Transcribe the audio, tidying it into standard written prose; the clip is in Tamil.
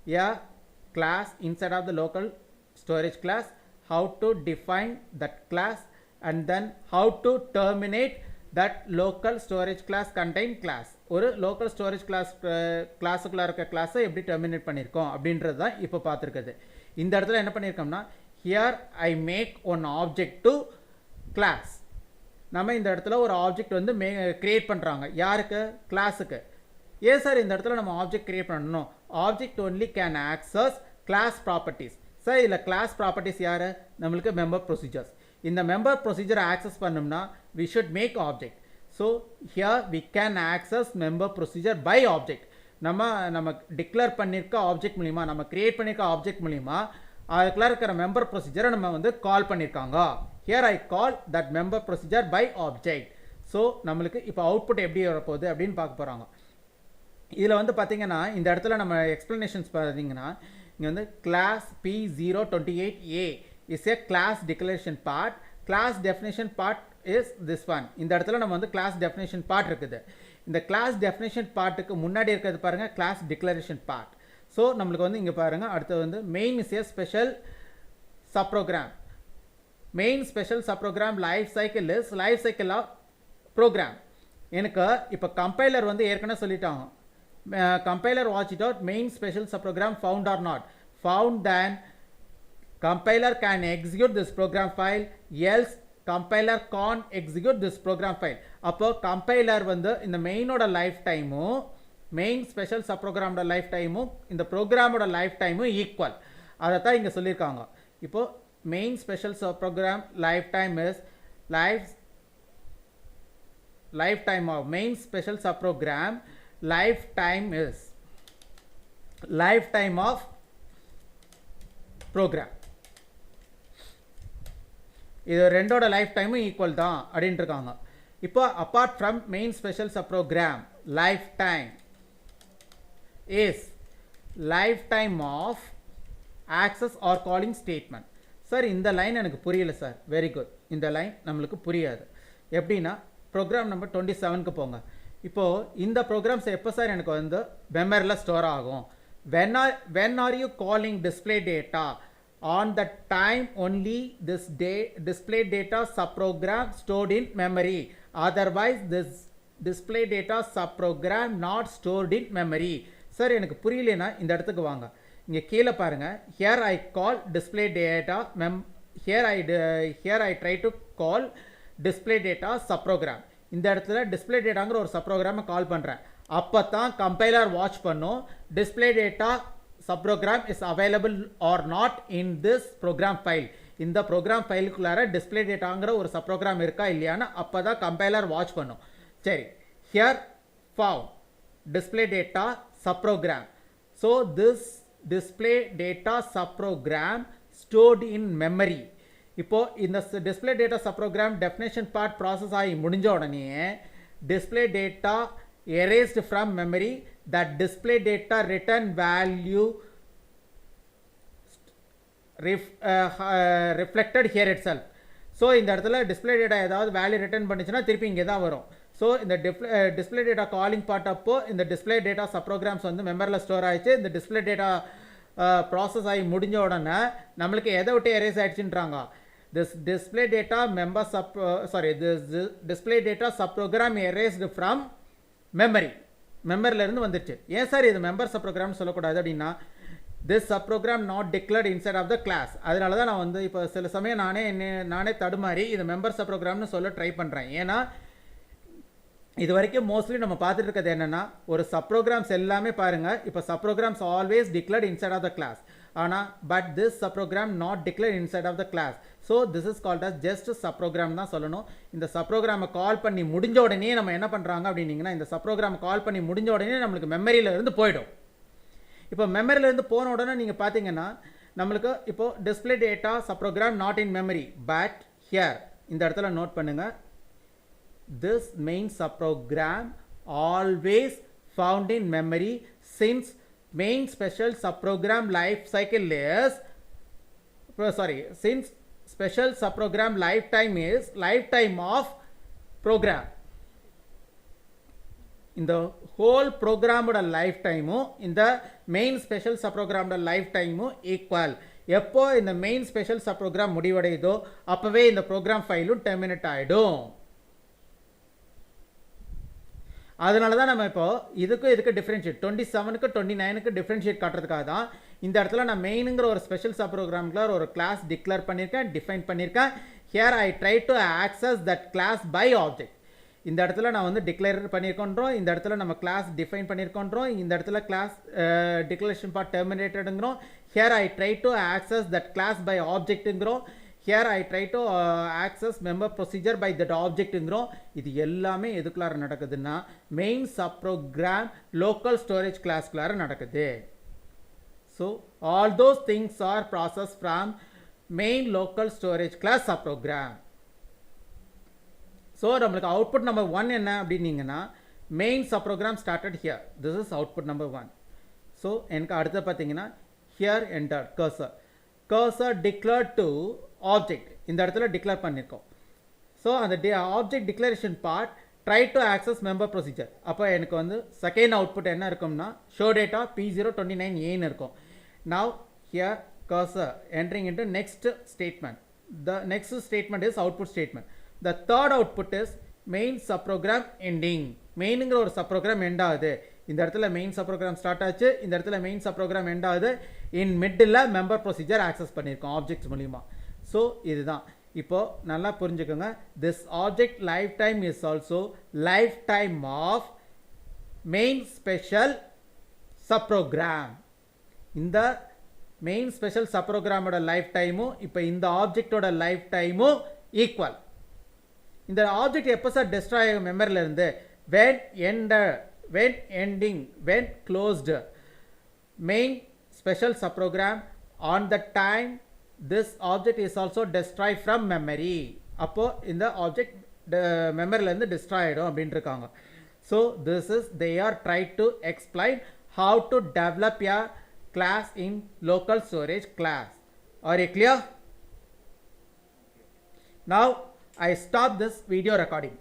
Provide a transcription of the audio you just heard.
a class inside of the local storage class, how to define that class, and then how to terminate that local storage class contain class. ஒரு local storage class கிளாஸுக்குள்ள இருக்க கிளாஸை எப்படி டெர்மினேட் பண்ணியிருக்கோம் அப்படின்றது தான் இப்போ பார்த்துருக்குது. இந்த இடத்துல என்ன பண்ணியிருக்கோம்னா here I make one object to class. நம்ம இந்த இடத்துல ஒரு ஆப்ஜெக்ட் வந்து கிரியேட் பண்ணுறாங்க யாருக்கு, கிளாஸுக்கு. ஏன் சார் இந்த இடத்துல நம்ம ஆப்ஜெக்ட் கிரியேட் பண்ணணும், object only can access class properties. Sir இதில் கிளாஸ் ப்ராப்பர்ட்டிஸ் யார், நம்மளுக்கு மெம்பர் ப்ரொசீஜர்ஸ். இந்த மெம்பர் ப்ரொசீஜரை ஆக்சஸ் பண்ணோம்னா we should make object. So here we can access member procedure by object. நம்ம டிக்ளேர் பண்ணியிருக்க ஆப்ஜெக்ட் மூலிமா, நம்ம கிரியேட் பண்ணியிருக்க ஆப்ஜெக்ட் மூலிமா அதுக்குள்ள இருக்கிற மெம்பர் ப்ரொசீஜரை நம்ம வந்து கால் பண்ணியிருக்காங்க. Here I call that member procedure by object. So நம்மளுக்கு இப்போ அவுட்புட் எப்படி வரப்போகுது அப்படின்னு பார்க்க போகிறாங்க. இதில் வந்து பார்த்தீங்கன்னா இந்த இடத்துல நம்ம எக்ஸ்ப்ளனேஷன்ஸ் பார்த்தீங்கன்னா இங்கே வந்து class P028A is A class declaration part. Class definition part is this one. இந்த இடத்துல நம்ம வந்து கிளாஸ் டெஃபினேஷன் பார்ட் இருக்குது. இந்த கிளாஸ் டெஃபினேஷன் பார்ட்டுக்கு முன்னாடி இருக்கிறது பாருங்கள் கிளாஸ் டிக்ளரேஷன் பார்ட். ஸோ நம்மளுக்கு வந்து இங்கே பாருங்கள் அடுத்து வந்து main is a special subprogram. Main special subprogram life cycle is life cycle of program. எனக்கு இப்போ கம்பைலர் வந்து ஏற்கனவே சொல்லிட்டாங்க, compiler watch it out, main special subprogram found or not found, then compiler can execute this program file, else compiler can't execute this program file. அப்போ compiler வந்து இந்த மெயினோட லைஃப் டைமும் மெயின் ஸ்பெஷல் சப்ரோக்ராமோட லைஃப் டைமும் இந்த ப்ரோக்ராமோட லைஃப் டைமும் ஈக்குவல். அதை தான் இங்கே சொல்லியிருக்காங்க. இப்போ main special subprogram lifetime is lifetime of main special subprogram lifetime is lifetime of program. இது ரெண்டோட லைஃப் டைமும் ஈக்குவல் தான் அப்படின்ட்டு இருக்காங்க. இப்போ apart from main special subprogram lifetime is lifetime of access or calling statement. Sir இந்த லைன் எனக்கு புரியல சார். வெரி குட், இந்த லைன் நம்மளுக்கு புரியாது. எப்படின்னா ப்ரோக்ராம் நம்பர் 27க்கு போங்க. இப்போது இந்த ப்ரோக்ராம்ஸ் எப்போ சார் எனக்கு வந்து மெமரியில் ஸ்டோர் ஆகும், when are you calling display data on the time only this display data subprogram stored in memory, otherwise this display data subprogram not stored in memory. Sir எனக்கு புரியலனா இந்த இடத்துக்கு வாங்க, இங்கே கீழே பாருங்கள் here I call display data here I try to call display data subprogram. இந்த இடத்துல டிஸ்பிளே டேட்டாங்கிற ஒரு சப்ரோக்ராமை கால் பண்ணுறேன். அப்போ தான் கம்பைலர் வாட்ச் பண்ணும் display data subprogram is available or not in this program file. இந்த ப்ரோக்ராம் ஃபைலுக்குள்ளார டிஸ்பிளே டேட்டாங்கிற ஒரு சப்ரோக்ராம் இருக்கா இல்லையான்னு அப்போ தான் கம்பைலர் வாட்ச் பண்ணும். சரி, here found display data subprogram. So this display data subprogram stored in memory. இப்போது இந்த display data subprogram definition part process ஆகி முடிஞ்ச உடனே display data erased from memory, that display data return value reflected here itself. So இந்த இடத்துல டிஸ்பிளே டேட்டா ஏதாவது வேல்யூ ரிட்டர்ன் பண்ணிச்சுன்னா திருப்பி இங்கே தான் வரும். ஸோ இந்த டிஸ்பிளே டேட்டா காலிங் பார்ட் அப்போ இந்த டிஸ்பிளே டேட்டா சப்ரோக்ராம்ஸ் வந்து மெமரியில் ஸ்டோர் ஆகிடுச்சு. இந்த டிஸ்பிளே டேட்டா ப்ராசஸ் ஆகி முடிஞ்ச உடனே நம்மளுக்கு எதை விட்டு எரேஸ் ஆகிடுச்சுன்றாங்க, this display data display data subprogram erased from memory. மெமரியிலேருந்து வந்துடுச்சு. ஏன் சார் இது மெம்பர் சப்ரோக்ராம்னு சொல்லக்கூடாது அப்படின்னா this subprogram not declared inside of the class. அதனால தான் நான் வந்து இப்போ சில சமயம் நானே தடுமாறி இது மெம்பர் சப்ரோக்ராம்னு சொல்ல ட்ரை பண்ணுறேன். ஏன்னா இது வரைக்கும் மோஸ்ட்லி நம்ம பார்த்துட்டு இருக்கிறது என்னென்னா ஒரு சப்ரோக்ராம்ஸ் எல்லாமே பாருங்கள் இப்போ subprograms always declared inside of the class. ஆனால் but this subprogram not declared inside of the class. So this is called as just subprogram தான் சொல்லணும். இந்த சப்ரோக்ராமை கால் பண்ணி முடிஞ்ச உடனே நம்ம என்ன பண்ணுறாங்க அப்படின்னீங்கன்னா இந்த சப்ரோக்ராமை கால் பண்ணி முடிஞ்ச உடனே நம்மளுக்கு மெமரியிலேருந்து போயிடும். இப்போ மெமரியிலேருந்து போன உடனே நீங்கள் பார்த்தீங்கன்னா நம்மளுக்கு இப்போது display data subprogram not in memory, but here இந்த இடத்துல நோட் பண்ணுங்கள், this main subprogram always found in memory since main special subprogram life cycle is since special subprogram lifetime is lifetime of program. இந்த whole ப்ரோக்ராமோட லைஃப் டைமும் இந்த மெயின் ஸ்பெஷல் சப் ப்ரோக்ராமோட லைஃப் டைமும் ஈக்குவல். எப்போ இந்த மெயின் ஸ்பெஷல் சப் ப்ரோக்ராம் முடிவடையுதோ அப்போவே இந்த ப்ரோக்ராம் ஃபைலும் டெர்மினேட் ஆகிடும். அதனால தான் நம்ம இப்போ இதுக்கு டிஃப்ரென்ஷியேட் 27க்கு 29க்கு டிஃப்ரென்ஷியேட் காட்டுறதுக்காக தான் இந்த இடத்துல நான் மெயினுங்கிற ஒரு ஸ்பெஷல் சப் ப்ரோக்ராம்ல ஒரு கிளாஸ் டிக்ளேர் பண்ணியிருக்கேன், டிஃபைன் பண்ணியிருக்கேன். Here I try to access that class by object. இந்த இடத்துல நான் வந்து டிக்ளேர் பண்ணியிருக்கோன்றோம், இந்த இடத்துல நம்ம கிளாஸ் டிஃபைன் பண்ணியிருக்கோன்றோம், இந்த இடத்துல கிளாஸ் டிக்ளரேஷன் பார்ட் டெர்மினேட்டடுங்கிறோம். Here I try to access that class by ஆப்ஜெக்ட்டுங்கிறோம். Here I try to access member procedure by that ஆப்ஜெக்ட்டுங்கிறோம். இது எல்லாமே எதுக்குள்ளார நடக்குதுன்னா main sub program local storage கிளாஸ்க்குள்ளார நடக்குது. So all those things are process from main local storage class sub program. So நம்மளுக்கு அவுட்புட் நம்பர் 1 என்ன அப்படின்னீங்கன்னா main sub program started here. This is output number 1. So எனக்கு அடுத்து பார்த்தீங்கன்னா here enter cursor declared to object. இந்த இடத்துல டிக்ளேர் பண்ணியிருக்கோம். ஸோ அந்த object declaration part try to access member procedure. அப்போ எனக்கு வந்து செகண்ட் அவுட்புட் என்ன இருக்கும்னா ஷோ டேட்டா P029Aன்னு இருக்கும். Now here cursor entering into next statement. The next statement is output statement. The third output is main sub program ending. மெயினுங்கிற ஒரு சப் ப்ரோக்ராம் எண்ட் ஆகுது. இந்த இடத்துல மெயின் சப் ப்ரோக்ராம் ஸ்டார்ட் ஆச்சு, இந்த இடத்துல மெயின் சப் ப்ரோக்ராம் எண்ட் ஆகுது. இன் மிடில் மெம்பர் ப்ரொசீஜர் ஆக்சஸ் பண்ணியிருக்கோம் ஆப்ஜெக்ட்ஸ் மூலிமா. ஸோ இதுதான். இப்போ நல்லா புரிஞ்சுக்கோங்க. This object life time is also life time of main special sub program. இந்த மெயின் ஸ்பெஷல் சப் ப்ரோக்ராமோட லைஃப் டைமும் இப்போ இந்த ஆப்ஜெக்டோட லைஃப் டைமும் ஈக்குவல். இந்த ஆப்ஜெக்ட் எப்போ சார் டெஸ்ட்ராய் ஆகும் மெமரியில் இருந்து? when ending, when closed main special subprogram on the time this object is also destroyed from memory. அப்போ இந்த ஆப்ஜெக்ட் மெமரியில் இருந்து டெஸ்ட்ராய் ஆகிடும் அப்படின்னு இருக்காங்க. So this is they are trying to explain how to develop a class in local storage class. Are you clear? Now I stop this video recording.